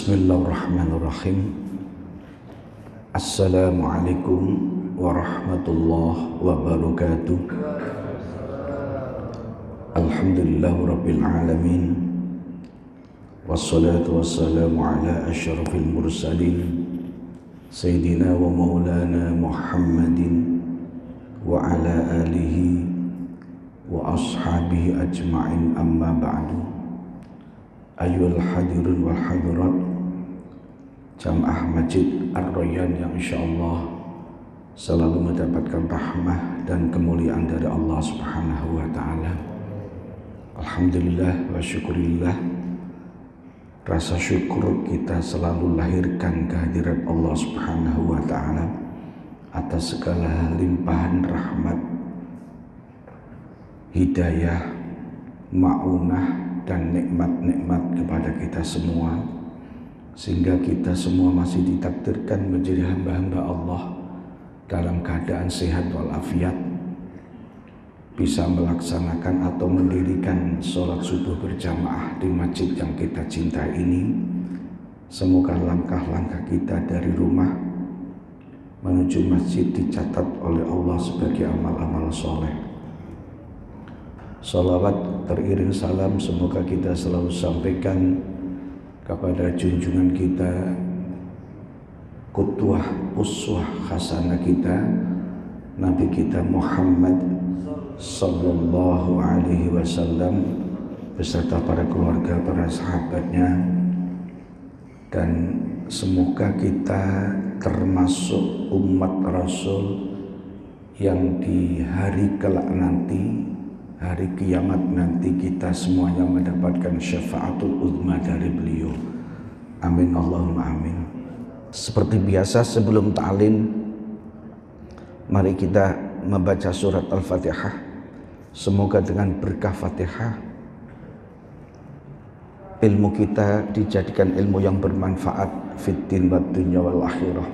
Bismillahirrahmanirrahim. Assalamualaikum warahmatullahi wabarakatuh. Alhamdulillahirabbil alamin. Wassalatu wassalamu ala asyrafil mursalin Sayyidina wa maulana Muhammadin wa ala alihi wa ashabihi ajma'in, amma ba'du. Ayyuhal hadirun wal hadirat Jamaah Masjid Ar-Rayyan yang insyaallah selalu mendapatkan rahmah dan kemuliaan dari Allah Subhanahu wa taala. Alhamdulillah wa syukurillah. Rasa syukur kita selalu lahirkan kehadirat Allah Subhanahu wa taala atas segala limpahan rahmat, hidayah, ma'unah dan nikmat-nikmat kepada kita semua, sehingga kita semua masih ditakdirkan menjadi hamba-hamba Allah dalam keadaan sehat walafiat, bisa melaksanakan atau mendirikan sholat subuh berjamaah di masjid yang kita cintai ini. Semoga langkah-langkah kita dari rumah menuju masjid dicatat oleh Allah sebagai amal-amal soleh. Salawat teriring salam semoga kita selalu sampaikan kepada junjungan kita, qudwah uswah hasanah kita, Nabi kita Muhammad sallallahu alaihi wasallam beserta para keluarga, para sahabatnya, dan semoga kita termasuk umat Rasul yang di hari kelak nanti, hari kiamat nanti, kita semuanya mendapatkan syafaatul uzma dari beliau. Amin Allahumma amin. Seperti biasa sebelum ta'lim, mari kita membaca surat Al-Fatihah. Semoga dengan berkah Fatihah ilmu kita dijadikan ilmu yang bermanfaat fiddin wa dunya wal akhirah.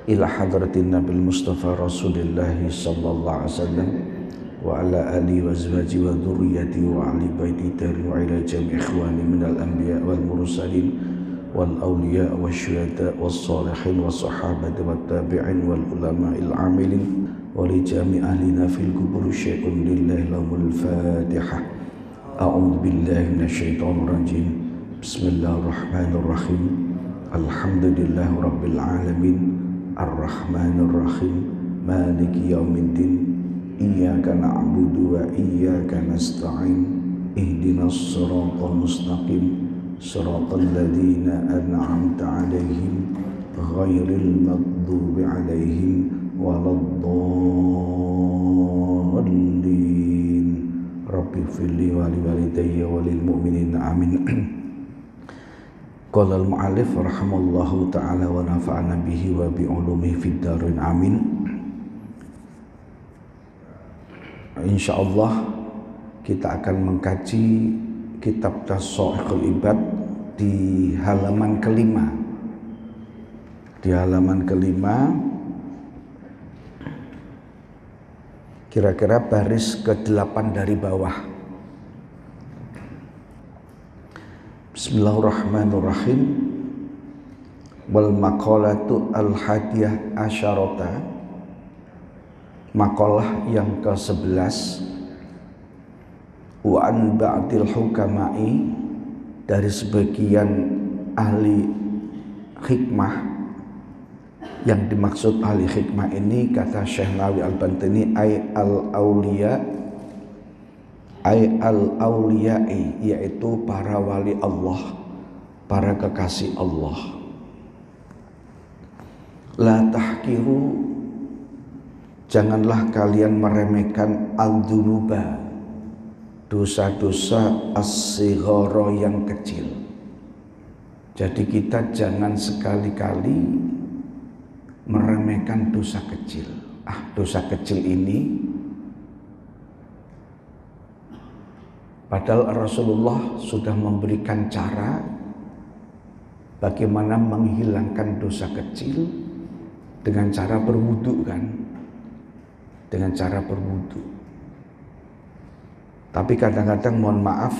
Ila hadratin Nabil Mustafa Rasulullah sallallahu alaihi wasallam wa ala alihi wa azwaji wa dhurriyyati wa ahli baiti tari wa ila jami' ikhwani minal anbiya wal mursalin wal awliya wa syuhada was salihin was sahabati wat tabi'in wal ulama'il amilin wa li jami' ahlina fil kubur syai'un lillahi lahumul fatihah. A'udzu billahi minasyaitonir rajim. Bismillahirrahmanirrahim. Alhamdulillahi rabbil alamin arrahmanir rahim maliki yaumiddin. Iyyaka na'budu wa iyyaka nasta'in. Ihdinas siratal mustaqim, siratal ladzina an'amta 'alaihim ghairil maghdubi 'alaihim waladdallin. Rabbighfirli wa liwalidayya wa lil mu'minina amin. Qala al-mu'allif rahimallahu ta'ala wa nafa'ana bihi wa bi 'ulumihi fid dharain amin. Insyaallah kita akan mengkaji kitab Tasawwuqul Ibad di halaman kelima. Di halaman kelima, kira-kira baris ke-8 dari bawah. Bismillahirrahmanirrahim. Wal maqalatu al-hadiyah asyarata. Makalah yang ke-11. Wa an ba'dil hukama'i, dari sebagian ahli hikmah. Yang dimaksud ahli hikmah ini, kata Syekh Nawawi Al-Bantani, ay al-awliya'i, yaitu para wali Allah, para kekasih Allah. La tahkiru, janganlah kalian meremehkan al-dunuba, dosa-dosa as-sighara yang kecil. Jadi kita jangan sekali-kali meremehkan dosa kecil. Dosa kecil ini, padahal Rasulullah sudah memberikan cara bagaimana menghilangkan dosa kecil dengan cara berwudu kan. Dengan cara berwudu. Tapi kadang-kadang mohon maaf,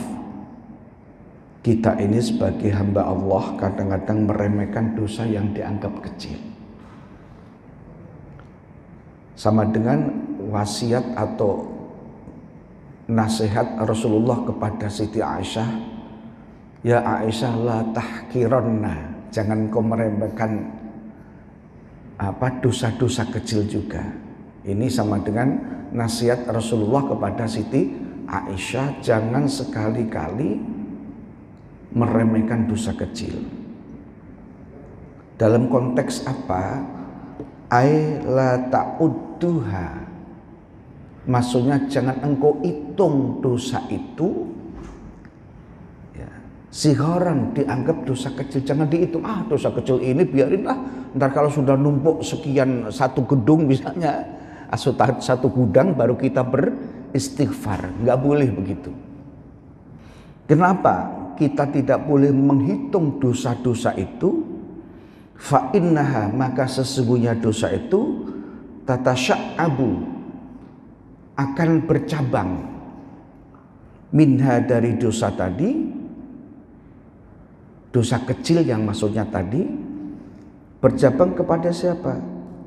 Kita ini sebagai hamba Allah kadang-kadang meremehkan dosa yang dianggap kecil. Sama dengan wasiat atau nasihat Rasulullah kepada Siti Aisyah, ya Aisyah la tahkironna, jangan kau meremehkan dosa-dosa kecil juga. Ini sama dengan nasihat Rasulullah kepada Siti Aisyah, jangan sekali-kali meremehkan dosa kecil. Dalam konteks apa? Ai la ta'udduha. Maksudnya jangan engkau hitung dosa itu ya, sihoran, dianggap dosa kecil. Jangan dihitung, dosa kecil ini biarinlah, ntar kalau sudah numpuk sekian satu gedung misalnya, satu gudang baru kita beristighfar. Nggak boleh begitu. Kenapa kita tidak boleh menghitung dosa-dosa itu? Fa innaha, maka sesungguhnya dosa itu tatasya'abu, akan bercabang, minha, dari dosa tadi, dosa kecil yang maksudnya tadi, bercabang kepada siapa?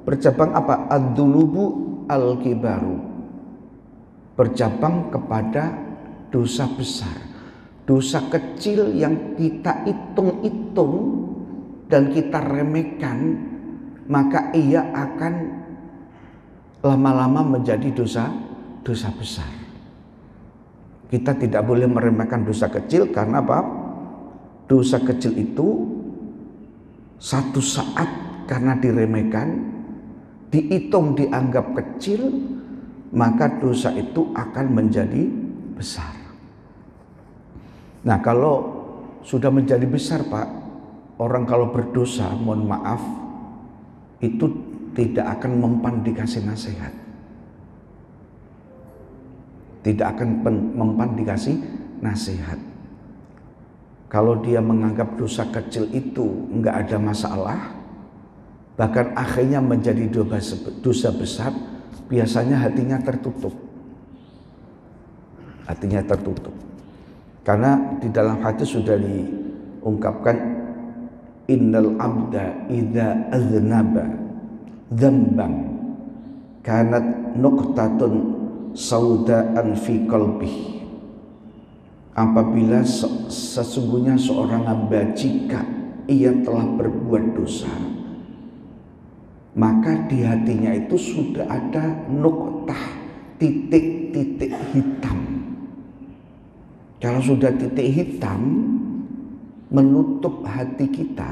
Bercabang apa? Ad-dunubu al-kibaru, bercabang kepada dosa besar. Dosa kecil yang kita hitung-hitung dan kita remehkan, maka ia akan lama-lama menjadi dosa besar. Kita tidak boleh meremehkan dosa kecil, karena apa? Dosa kecil itu satu saat karena diremehkan, dihitung, dianggap kecil, maka dosa itu akan menjadi besar. Nah, kalau sudah menjadi besar, Pak, orang kalau berdosa, mohon maaf, itu tidak akan mempan dikasih nasihat. Tidak akan mempan dikasih nasihat. Kalau dia menganggap dosa kecil itu enggak ada masalah, bahkan akhirnya menjadi dosa besar, biasanya hatinya tertutup. Hatinya tertutup. Karena di dalam hadis sudah diungkapkan, innal abda idza aznaba dzamban kanat nuqtatun saudaan fi qalbih. Apabila sesungguhnya seorang hamba, jika ia telah berbuat dosa, maka di hatinya itu sudah ada nuqtah, titik-titik hitam. Kalau sudah titik hitam menutup hati kita,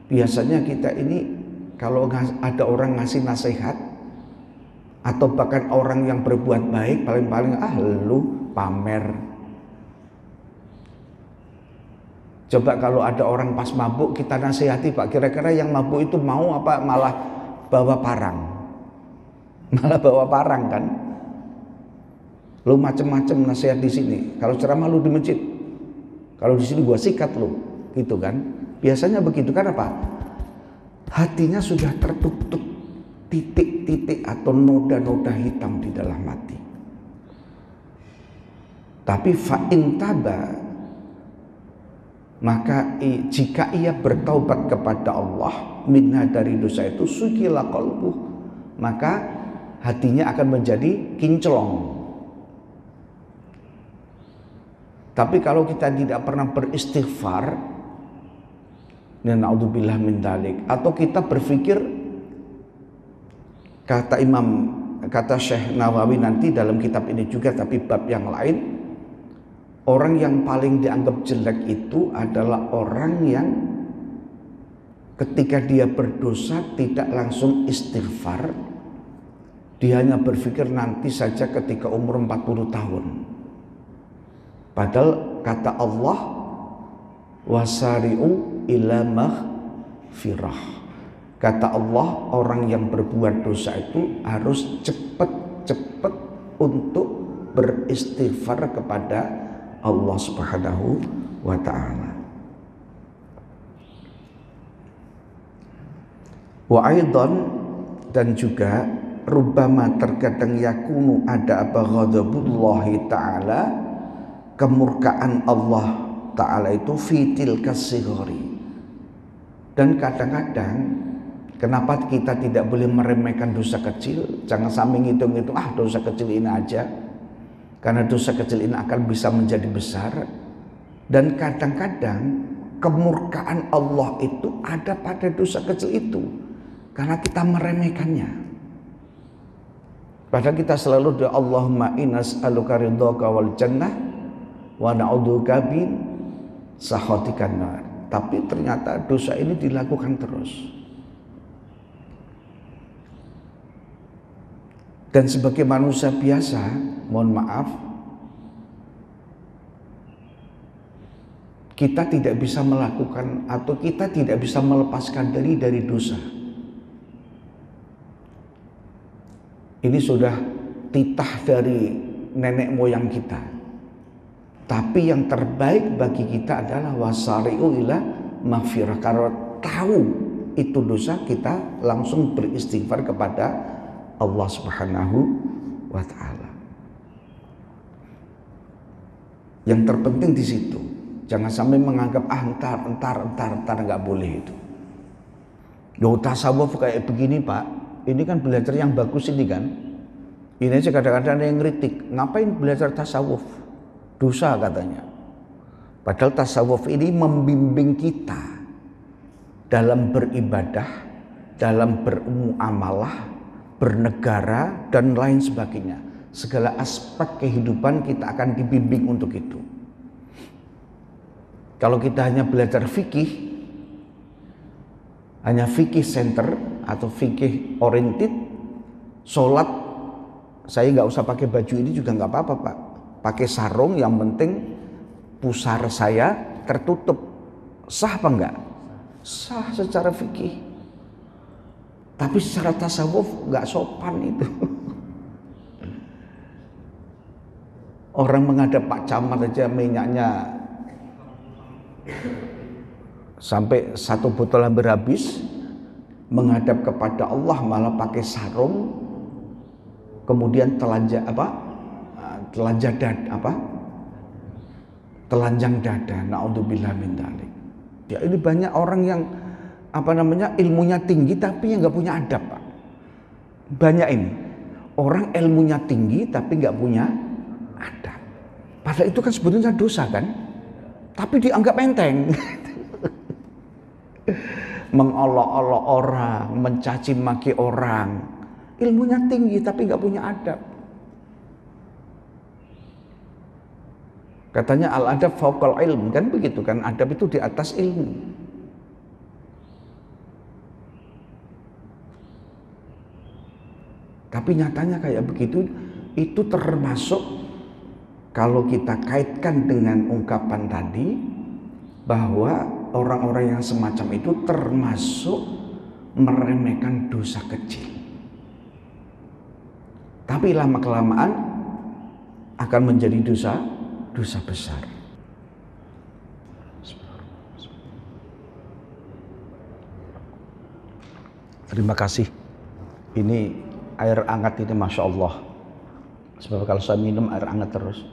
biasanya kita ini kalau ada orang ngasih nasihat atau bahkan orang yang berbuat baik, paling-paling lu pamer. Coba kalau ada orang pas mabuk kita nasihati, Pak, kira-kira yang mabuk itu mau apa malah bawa parang? Malah bawa parang kan? Lu macem-macem nasihat di sini. Kalau ceramah lu di masjid, kalau di sini gua sikat lu, gitu kan? Biasanya begitu, kan apa? Hatinya sudah tertutup titik-titik atau noda-noda hitam di dalam hati. Tapi fa'in taba, maka jika ia bertaubat kepada Allah minha, dari dosa itu, sukila qalbuh, maka hatinya akan menjadi kinclong. Tapi kalau kita tidak pernah beristighfar, na'udzubillah min dzalik, atau kita berpikir, kata Syekh Nawawi nanti dalam kitab ini juga, tapi bab yang lain, orang yang paling dianggap jelek itu adalah orang yang ketika dia berdosa tidak langsung istighfar. Dia hanya berpikir nanti saja ketika umur 40 tahun. Padahal kata Allah, wasari'u ila maghfirah. Kata Allah, orang yang berbuat dosa itu harus cepat-cepat untuk beristighfar kepada Allah Subhanahu wa ta'ala. Wa aidan, dan juga rubbama terkadang yakunu ada apa ghadabullahi ta'ala, kemurkaan Allah Ta'ala itu fitil kasigori. Dan kadang-kadang kenapa kita tidak boleh meremehkan dosa kecil? Jangan sampai ngitung-ngitung, dosa kecil ini aja. Karena dosa kecil ini akan bisa menjadi besar. Dan kadang-kadang kemurkaan Allah itu ada pada dosa kecil itu. Karena kita meremehkannya. Padahal kita selalu doa Allahumma inas'aluka ridhaka wal jannah wa na'udzubika min sakhatikan nar. Tapi ternyata dosa ini dilakukan terus. Dan sebagai manusia biasa, mohon maaf, kita tidak bisa melakukan atau kita tidak bisa melepaskan diri dari dosa. Ini sudah titah dari nenek moyang kita. Tapi yang terbaik bagi kita adalah wasari'u ila maghfirah. Karena tahu itu dosa, kita langsung beristighfar kepada Allah Subhanahu wa ta'ala. Yang terpenting di situ. Jangan sampai menganggap entar nggak boleh itu. Loh, tasawuf kayak begini Pak. Ini kan belajar yang bagus ini kan. Ini aja kadang-kadang ada yang ngeritik. Ngapain belajar tasawuf? Dosa katanya. Padahal tasawuf ini membimbing kita dalam beribadah, dalam bermuamalah, bernegara, dan lain sebagainya. Segala aspek kehidupan kita akan dibimbing untuk itu. Kalau kita hanya belajar fikih, hanya fikih center atau fikih oriented, sholat saya nggak usah pakai baju ini juga nggak apa-apa Pak. Pakai sarung, yang penting pusar saya tertutup. Sah apa enggak? Sah secara fikih. Tapi secara tasawuf nggak sopan itu. Orang menghadap Pak Camat aja minyaknya sampai 1 botol hampir habis, menghadap kepada Allah malah pakai sarung, kemudian telanjang dada. Naudzubillah min dzalik. Ya, ini banyak orang yang ilmunya tinggi tapi yang nggak punya adab Pak. Banyak ini orang ilmunya tinggi tapi nggak punya adab. Padahal itu kan sebetulnya dosa kan, tapi dianggap enteng. Mengolok-olok orang, mencaci maki orang, ilmunya tinggi tapi nggak punya adab. Katanya al-adab fauqal ilm, kan begitu kan, adab itu di atas ilmu. Tapi nyatanya kayak begitu, itu termasuk kalau kita kaitkan dengan ungkapan tadi, bahwa orang-orang yang semacam itu termasuk meremehkan dosa kecil. Tapi lama-kelamaan akan menjadi dosa besar. Terima kasih. Ini air hangat ini Masya Allah. Sebab kalau saya minum air hangat terus.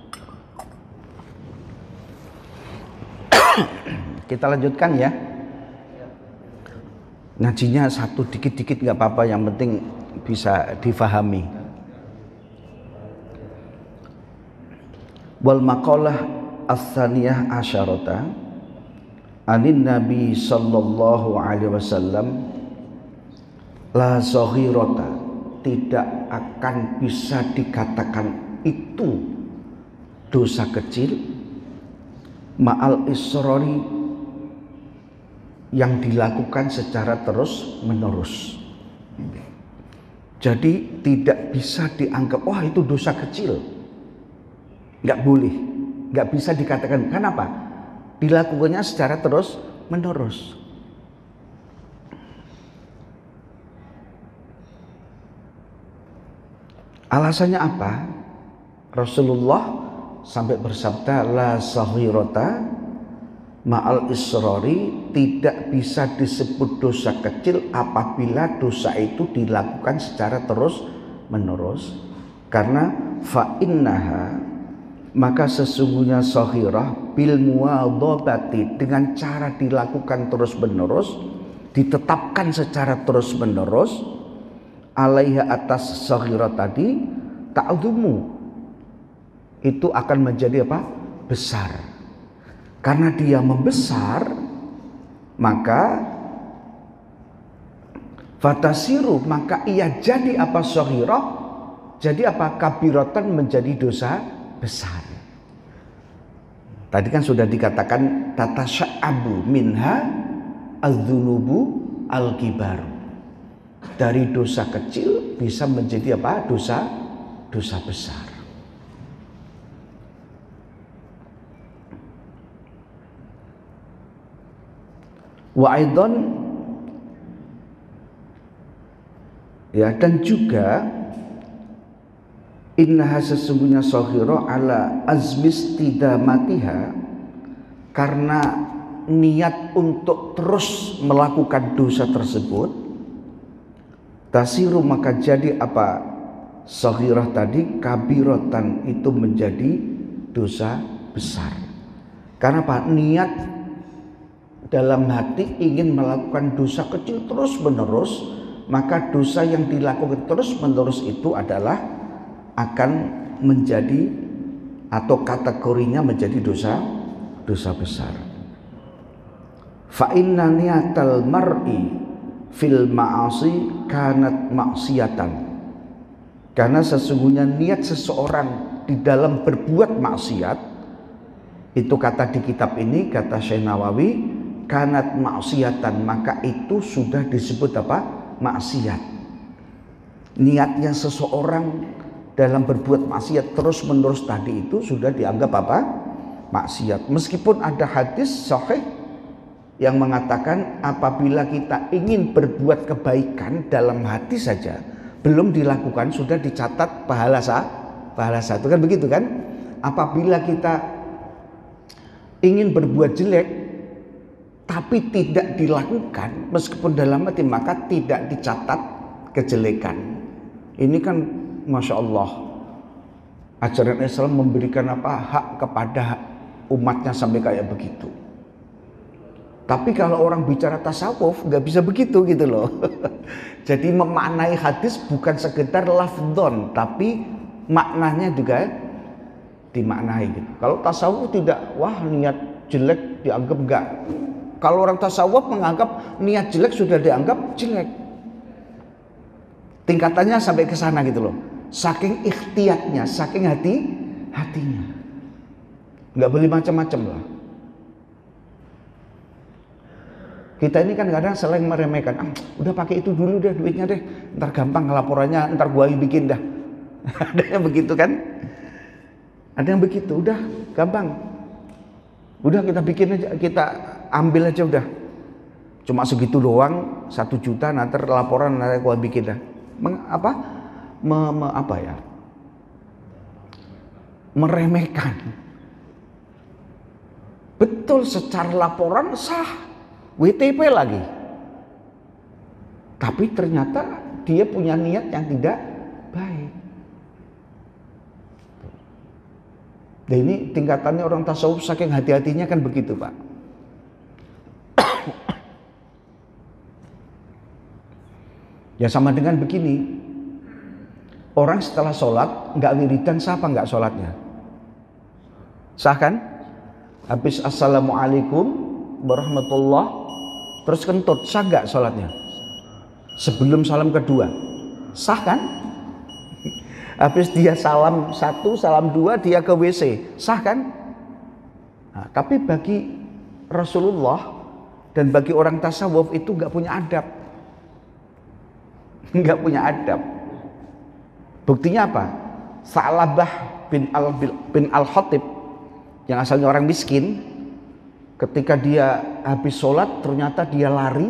Kita lanjutkan ya. Ngajinya satu dikit-dikit nggak apa-apa, yang penting bisa difahami. Wal maqalah ats-tsaniyah asyarata anin Nabi sallallahu alaihi wasallam la saghirata, tidak akan bisa dikatakan itu dosa kecil ma'al israri, yang dilakukan secara terus menerus. Jadi tidak bisa dianggap wah itu dosa kecil. Nggak boleh, nggak bisa dikatakan. Kenapa? Dilakukannya secara terus menerus. Alasannya apa? Rasulullah sampai bersabda la saghirata ma'al israri, tidak bisa disebut dosa kecil apabila dosa itu dilakukan secara terus menerus. Karena fa innaha, maka sesungguhnya saghirah bil muwadhabati, dengan cara dilakukan terus-menerus, ditetapkan secara terus-menerus, alaiha atas saghirah tadi, ta'dhumu, itu akan menjadi apa? Besar. Karena dia membesar, maka fatasiru, maka ia jadi apa? Saghirah, jadi apa? Kabiratan, menjadi dosa besar. Tadi kan sudah dikatakan tatasya'abu minha adzunubu al-kibar. Dari dosa kecil bisa menjadi apa? Dosa besar. Wa aidan, ya, dan juga innaha, sesungguhnya saghira, ala azmistidamatiha, karena niat untuk terus melakukan dosa tersebut, tasiru, maka jadi apa? Saghirah tadi kabiratan, itu menjadi dosa besar. Karena apa? Niat dalam hati ingin melakukan dosa kecil terus menerus, maka dosa yang dilakukan terus menerus itu adalah akan menjadi, atau kategorinya menjadi dosa besar. Fa inna niyatal mar'i fil ma'asi kanat maksiatan, karena sesungguhnya niat seseorang di dalam berbuat maksiat, itu kata di kitab ini, kata Syekh Nawawi, kanat maksiatan, maka itu sudah disebut apa? Maksiat. Niatnya seseorang dalam berbuat maksiat terus menerus tadi itu sudah dianggap apa? Maksiat. Meskipun ada hadis sahih yang mengatakan apabila kita ingin berbuat kebaikan dalam hati saja belum dilakukan, sudah dicatat pahala satu, kan begitu kan? Apabila kita ingin berbuat jelek tapi tidak dilakukan meskipun dalam hati, maka tidak dicatat kejelekan. Ini kan Masya Allah, ajaran Islam memberikan apa? Hak kepada umatnya sampai kayak begitu. Tapi kalau orang bicara tasawuf nggak bisa begitu gitu loh. Jadi memaknai hadis bukan sekedar lafdzon, tapi maknanya juga dimaknai gitu. Kalau tasawuf tidak, wah niat jelek dianggap enggak. Kalau orang tasawuf menganggap niat jelek sudah dianggap jelek. Tingkatannya sampai ke sana gitu loh. Saking ikhtiyatnya, saking hatinya. Enggak boleh macam-macam lah. Kita ini kan kadang selain meremehkan, udah pakai itu dulu deh duitnya deh, ntar gampang laporannya, ntar gua bikin dah. Ada yang begitu kan? Ada yang begitu, udah gampang. Udah kita bikin aja, kita ambil aja udah. Cuma segitu doang, 1 juta, nanti laporan nanti gua bikin dah. Meremehkan. Betul, secara laporan sah. WTP lagi, tapi ternyata dia punya niat yang tidak baik. Dan ini tingkatannya orang tasawuf, saking hati-hatinya kan begitu Pak. Ya sama dengan begini, orang setelah sholat nggak wiridan, sah apa nggak sholatnya? Sah kan? Habis assalamualaikum warahmatullah, terus kentut, sah nggak sholatnya? Sebelum salam kedua, sah kan? Habis dia salam 1, salam 2, dia ke WC, sah kan? Nah, tapi bagi Rasulullah dan bagi orang tasawuf itu nggak punya adab, nggak punya adab. Buktinya apa? Sa'labah bin Al-Khatib yang asalnya orang miskin, ketika dia habis sholat ternyata dia lari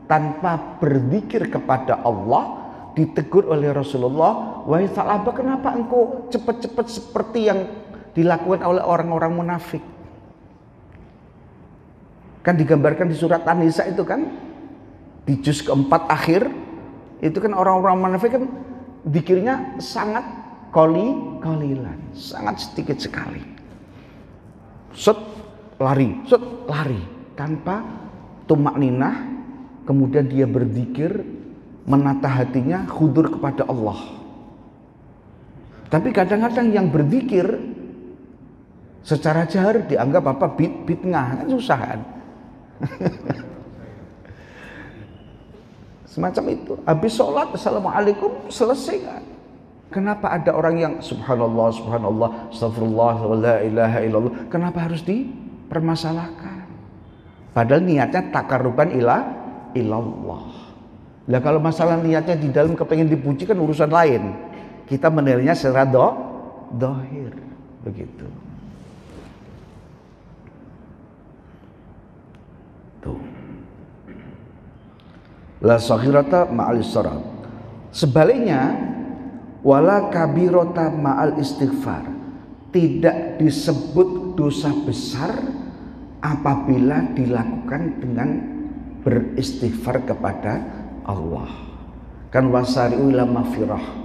tanpa berzikir kepada Allah, ditegur oleh Rasulullah, wahai Sa'labah, kenapa engkau cepat-cepat seperti yang dilakukan oleh orang-orang munafik? Kan digambarkan di surat An-Nisa itu kan, di juz keempat akhir itu kan orang-orang munafik kan zikirnya sangat qalilan, sangat sedikit sekali. lari tanpa tumak ninah, kemudian dia berzikir, menata hatinya, khudur kepada Allah. Tapi kadang-kadang yang berzikir secara jahar dianggap bid'ah, kan susah kan. Semacam itu. Habis sholat, assalamualaikum, selesai kan. Kenapa ada orang yang subhanallah, astagfirullah, la ilaha illallah, kenapa harus dipermasalahkan? Padahal niatnya taqarruban ilallah. Lah kalau masalah niatnya di dalam kepengen dipuji kan urusan lain. Kita menilainya secara dohir. Begitu. Tuh. La saghirata ma'al israr. Sebaliknya, wala kabirota ma'al istighfar, tidak disebut dosa besar apabila dilakukan dengan beristighfar kepada Allah. Kan wasari'u ila maghfirah.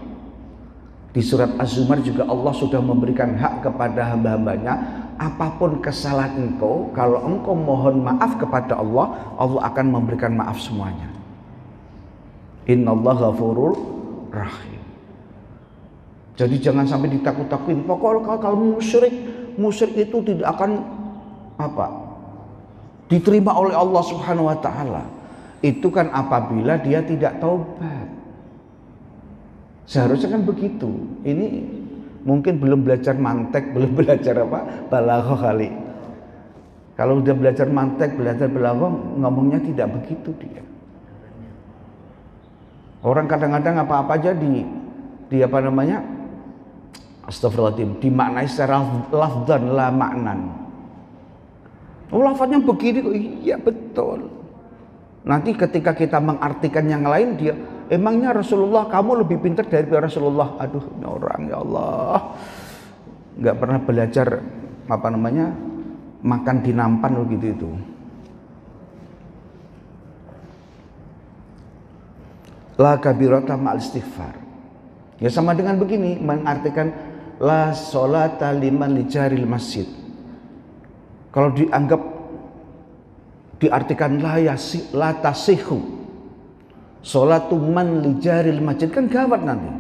Di surat Az-Zumar juga Allah sudah memberikan hak kepada hamba-hambanya, apapun kesalahan engkau, kalau engkau mohon maaf kepada Allah, Allah akan memberikan maaf semuanya. Innallaha ghafurur rahim. Jadi jangan sampai ditakut-takutin. Pokoknya kalau musyrik itu tidak akan diterima oleh Allah Subhanahu wa taala. Itu kan apabila dia tidak taubat. Seharusnya kan begitu. Ini mungkin belum belajar mantek, belum belajar balaghah kali. Kalau udah belajar mantek, belajar balaghah, ngomongnya tidak begitu dia. Orang kadang-kadang apa-apa aja di astagfirullahaladzim, dimaknai secara lafdan la maknan. Lafadznya begini kok, iya betul. Nanti ketika kita mengartikan yang lain, dia emangnya Rasulullah, kamu lebih pintar daripada Rasulullah. Aduh, ini orang, ya Allah, nggak pernah belajar makan di nampan begitu itu. La kabirata ma'al istighfar. Ya sama dengan begini, mengartikan la sholata liman lijaril masjid. Kalau diartikan la tasihu sholatu man lijaril masjid, kan gawat nanti.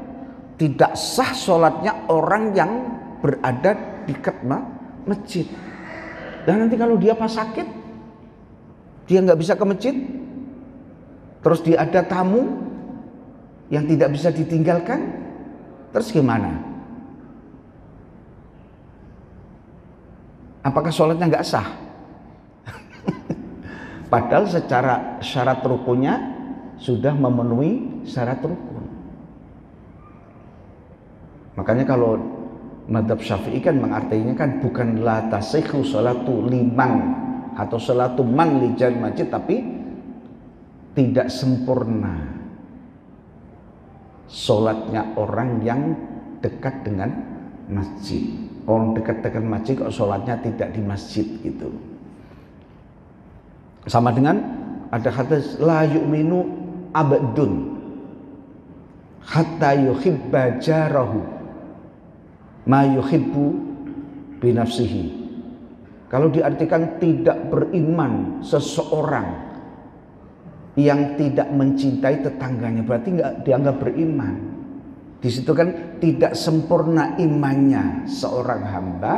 Tidak sah sholatnya orang yang berada di dekat masjid. Dan nanti kalau dia pas sakit, dia nggak bisa ke masjid, terus dia ada tamu yang tidak bisa ditinggalkan, terus gimana? Apakah sholatnya nggak sah? Padahal secara syarat rukunnya sudah memenuhi syarat rukun. Makanya kalau mazhab Syafi'i kan mengartinya kan bukan la tasihhu sholatu liman atau sholatu man lijar masjid, tapi tidak sempurna sholatnya orang yang dekat dengan masjid. Orang dekat dengan masjid kok sholatnya tidak di masjid gitu. Sama dengan ada hadis la yu'minu abdun hatta yuhibba jarahu ma yuhibbu binafsihi. Kalau diartikan tidak beriman seseorang yang tidak mencintai tetangganya, berarti nggak dianggap beriman. Di situ kan tidak sempurna imannya seorang hamba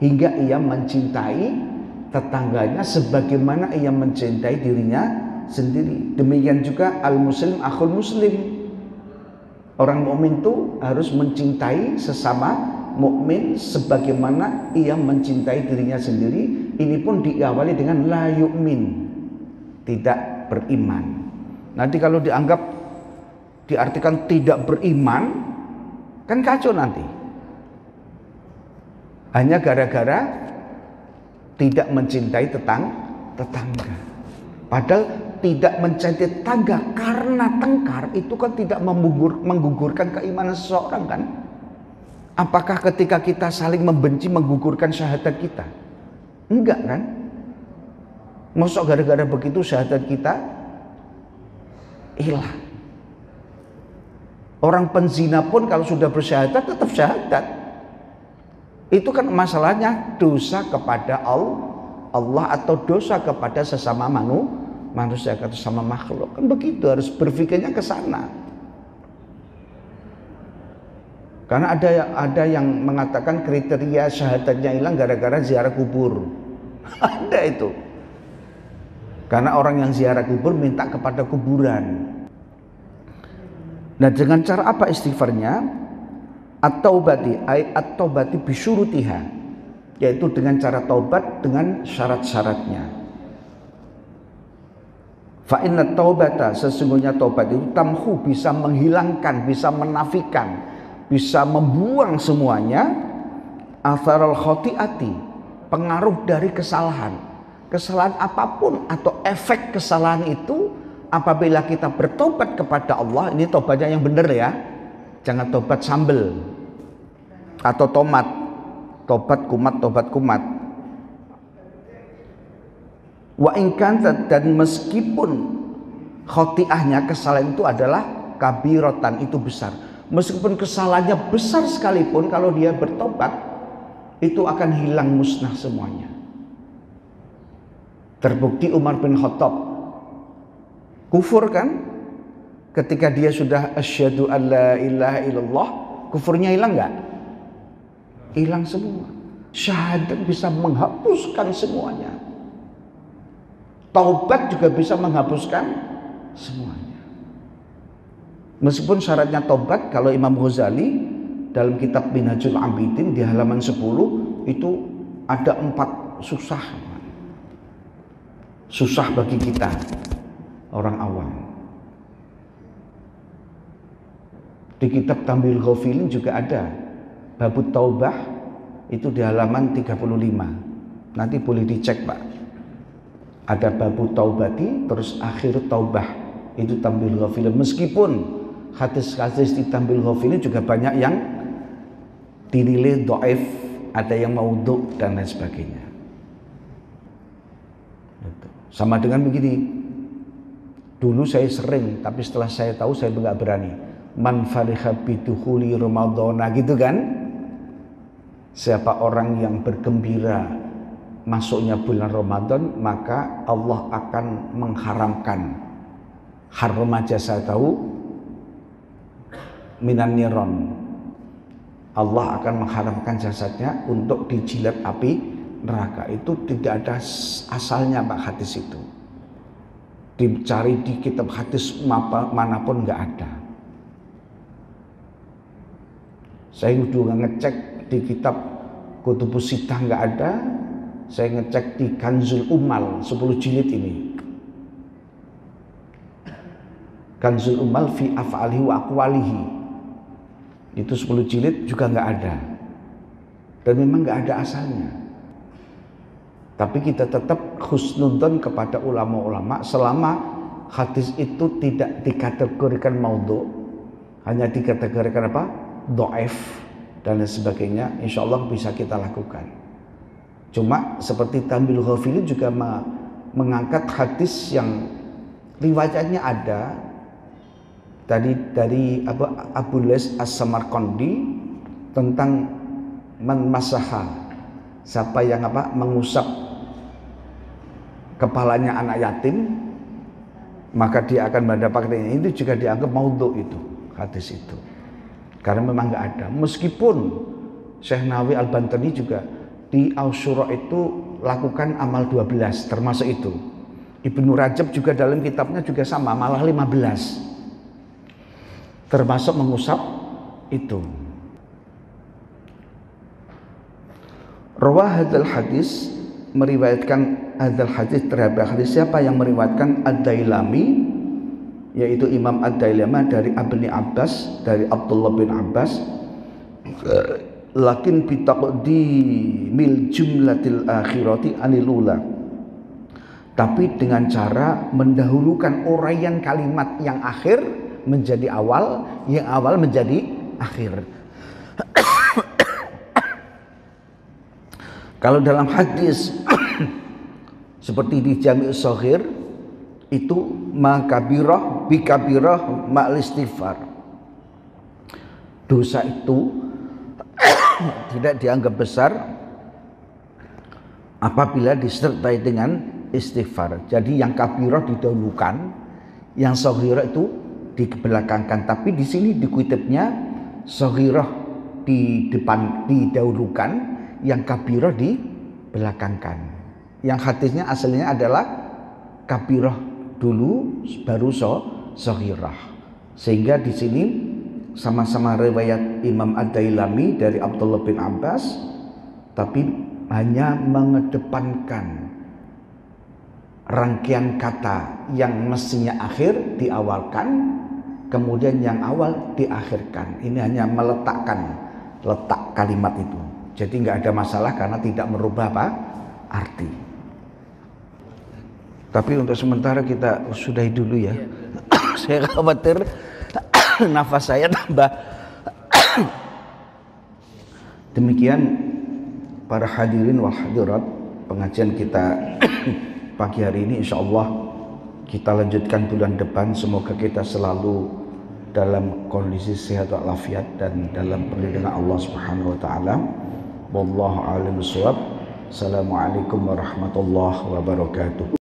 hingga ia mencintai tetangganya sebagaimana ia mencintai dirinya sendiri. Demikian juga al-muslim akhul muslim. Orang mukmin itu harus mencintai sesama mukmin sebagaimana ia mencintai dirinya sendiri. Ini pun diawali dengan la yu'min, tidak beriman. Nanti kalau diartikan tidak beriman, kan kacau nanti. Hanya gara-gara tidak mencintai tetangga. Padahal tidak mencintai tetangga karena tengkar itu kan tidak menggugurkan keimanan seseorang kan. Apakah ketika kita saling membenci menggugurkan syahadat kita? Enggak kan? Masa gara-gara begitu syahadat kita hilang. Orang penzina pun kalau sudah bersyahadat tetap syahadat. Itu kan masalahnya dosa kepada Allah atau dosa kepada sesama manusia atau sesama makhluk. Kan begitu, harus berpikirnya ke sana. Karena ada yang mengatakan kriteria syahadatnya hilang gara-gara ziarah kubur. Ada itu. Karena orang yang ziarah kubur minta kepada kuburan. Nah, dengan cara apa istighfarnya? At-taubati bisyurutiha, yaitu dengan cara taubat dengan syarat-syaratnya. Fa inna taubata, sesungguhnya taubat itu tamhu, bisa menghilangkan, bisa menafikan, bisa membuang semuanya atharal khotiati, pengaruh dari kesalahan. Kesalahan apapun atau efek kesalahan itu apabila kita bertobat kepada Allah, ini tobatnya yang benar ya. Jangan tobat sambel atau tomat, tobat kumat. Wa ingkan, dan meskipun khotiahnya, kesalahan itu adalah kabirotan, itu besar. Meskipun kesalahannya besar sekalipun, kalau dia bertobat itu akan hilang, musnah semuanya. Terbukti Umar bin Khattab kufur kan? Ketika dia sudah asyhadu an la ilaha illallah, kufurnya hilang enggak? Hilang semua. Syahadat bisa menghapuskan semuanya. Taubat juga bisa menghapuskan semuanya. Meskipun syaratnya taubat, kalau Imam Ghazali dalam kitab Minhajul Abidin di halaman 10 itu ada 4 susah. Susah bagi kita orang awam. Di kitab Tambil Ghafilin juga ada babut taubah, itu di halaman 35. Nanti boleh dicek Pak. Ada babut taubati, terus akhir taubah, itu Tambil Ghafilin. Meskipun hadis-hadis di Tambil Ghafilin juga banyak yang dinilai dhaif, ada yang maudhu dan lain sebagainya. Sama dengan begini, dulu saya sering, tapi setelah saya tahu saya nggak berani. Man fariha bidukhuli Ramadhana, gitu kan? Siapa orang yang bergembira masuknya bulan Ramadan, maka Allah akan mengharamkan harama jasadahu minan niron. Allah akan mengharamkan jasadnya untuk dijilat api neraka. Itu tidak ada asalnya Pak, hadis itu. Dicari di kitab hadis manapun nggak ada. Saya juga ngecek di kitab Kutubus Sittah nggak ada. Saya ngecek di Kanzul Ummal 10 jilid ini. Kanzul Ummal fi af'alihi wa aqwalihi. Itu 10 jilid juga nggak ada. Dan memang nggak ada asalnya. Tapi kita tetap husnudzon kepada ulama-ulama selama hadis itu tidak dikategorikan maudhu, hanya dikategorikan apa? Dhaif dan lain sebagainya, insya Allah bisa kita lakukan. Cuma seperti Tambil Ghafilin juga mengangkat hadis yang riwayatnya ada dari Abu Les As-Samarqandi tentang man masaha, siapa yang mengusap kepalanya anak yatim, maka dia akan mendapatkan ini. Itu juga dianggap maudhu itu hadis itu. Karena memang nggak ada. Meskipun Syekh Nawawi Al-Bantani juga di Asyura itu lakukan amal 12, termasuk itu. Ibnu Rajab juga dalam kitabnya juga sama, malah 15. Termasuk mengusap itu. Rawah hadzal hadis, meriwayatkan hadzal hadis terhadap hadis, siapa yang meriwayatkan Ad-Dailami, yaitu Imam Ad-Dailami dari Ibnu Abbas, dari Abdullah bin Abbas, lakin bitaqdimil jumlatil akhirati anil ula, tapi dengan cara mendahulukan uraian kalimat yang akhir menjadi awal, yang awal menjadi akhir. Kalau dalam hadis seperti di Jami' Shaghir itu makabirah bikabirah ma'al istighfar, dosa itu tidak dianggap besar apabila disertai dengan istighfar. Jadi yang kabirah didahulukan, yang saghirah itu dibelakangkan. Tapi di sini di kutipnya saghirah di depan didahulukan, yang kabirah dibelakangkan. Yang hadisnya aslinya adalah kabirah dulu baru saghirah. Sehingga di sini sama-sama riwayat Imam Ad-Dailami dari Abdullah bin Abbas, tapi hanya mengedepankan rangkaian kata yang mestinya akhir diawalkan, kemudian yang awal diakhirkan. Ini hanya meletakkan letak kalimat itu. Jadi nggak ada masalah karena tidak merubah apa arti. Tapi untuk sementara kita sudahi dulu ya. Saya khawatir nafas saya tambah. Demikian para hadirin wal hadirat, pengajian kita pagi hari ini, insyaallah kita lanjutkan bulan depan. Semoga kita selalu dalam kondisi sehat walafiat dan dalam perlindungan Allah Subhanahu wa taala. Wallahu a'lam bishawab. Assalamualaikum warahmatullahi wabarakatuh.